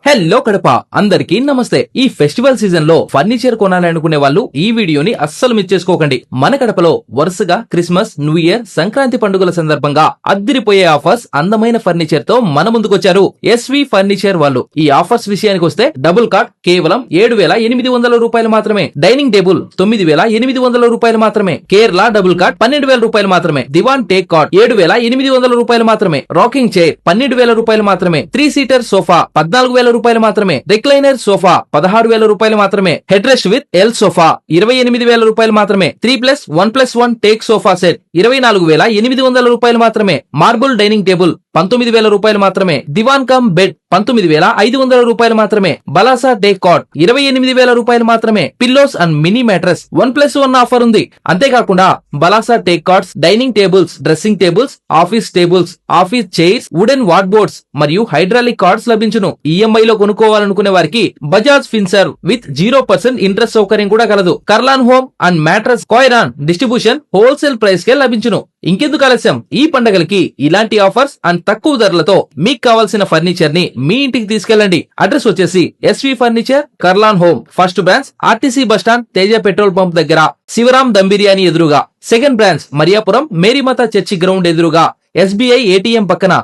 Hello Kadapa అందరికీ నమస్తే. ఈ ఫెస్టివల్ సీజన్ లో ఫర్నిచర్ కొనాలనుకునే వాళ్ళు ఈ వీడియోని అస్సలు మిస్ చేసుకోకండి. మన కడపలో వరుసగా క్రిస్మస్, న్యూ ఇయర్, సంక్రాంతి పండుగల సందర్భంగా అద్దిరిపోయే ఆఫర్స్, అందమైన ఫర్నిచర్ తో మన ముందుకొచ్చారు ఎస్వి ఫర్నిచర్ వాళ్ళు. ఈ ఆఫర్స్ విషయానికి వస్తే డబుల్ కాట్ కేవలం 7,800 రూపాయలు మాత్రమే, డైనింగ్ టేబుల్ 9,800 రూపాయలు మాత్రమే, కేరళ డబుల్ కాట్ 12,000 రూపాయలు మాత్రమే, దివాన్ టేక్ కాట్ 7,800 రూపాయలు మాత్రమే, రాకింగ్ చైర్ 12,000 రూపాయలు మాత్రమే, 3 సీటర్ సోఫా 14,000 రూపాయలు మాత్రమే, రిక్లైనర్ సోఫా 16,000 రూపాయలు మాత్రమే, head rest with L sofa 28,000 రూపాయలు మాత్రమే, 3+1+1 టేక్ సోఫా సెట్ 24,800 రూపాయలు మాత్రమే, మార్బుల్ డైనింగ్ టేబుల్ 19,000 రూపాయలు మాత్రమే, దివాన్ కమ్ బెడ్ 19,500 రూపాయలు మాత్రమే, బలాసా టేక్ కాట్ 28,000 రూపాయలు మాత్రమే, pillows and mini mattress 1+1 offer ఉంది. అంతేకాకుండా బలాసా teak cots, dining tables, dressing tables, office tables, office chairs, wooden wardrobes మరియు హైడ్రాలిక్ కార్డ్స్ లభించును. ఈఎంఐ లో కొనుక్కోవాలనుకునే వారికి బజాజ్ ఫిన్సర్ విత్ 0% ఇంట్రెస్ట్ సౌకర్యం కూడా కలదు. కర్లాన్ హోమ్ అండ్ మ్యాట్రస్ కాయిరాన్ డిస్ట్రిబ్యూషన్ హోల్సేల్ ప్రైస్ కే లభించును. ఇంకెందుకు ఆలస్యం, ఈ పండగలకి ఇలాంటి ఆఫర్స్ అండ్ తక్కువ ధరలతో మీకు కావాల్సిన ఫర్నిచర్ ని మీ ఇంటికి తీసుకెళ్ళండి. అడ్రస్ వచ్చేసి SV furniture, Kurlon home, first branch RTC bus stand, Teja petrol pump దగ్గర, శివరాం దమ్ బిర్యానీ ఎదురుగా, second branch Mariyapuram Marymatha church ground ఎదురుగా, ఎస్బీఐ ఏటీఎం పక్కన,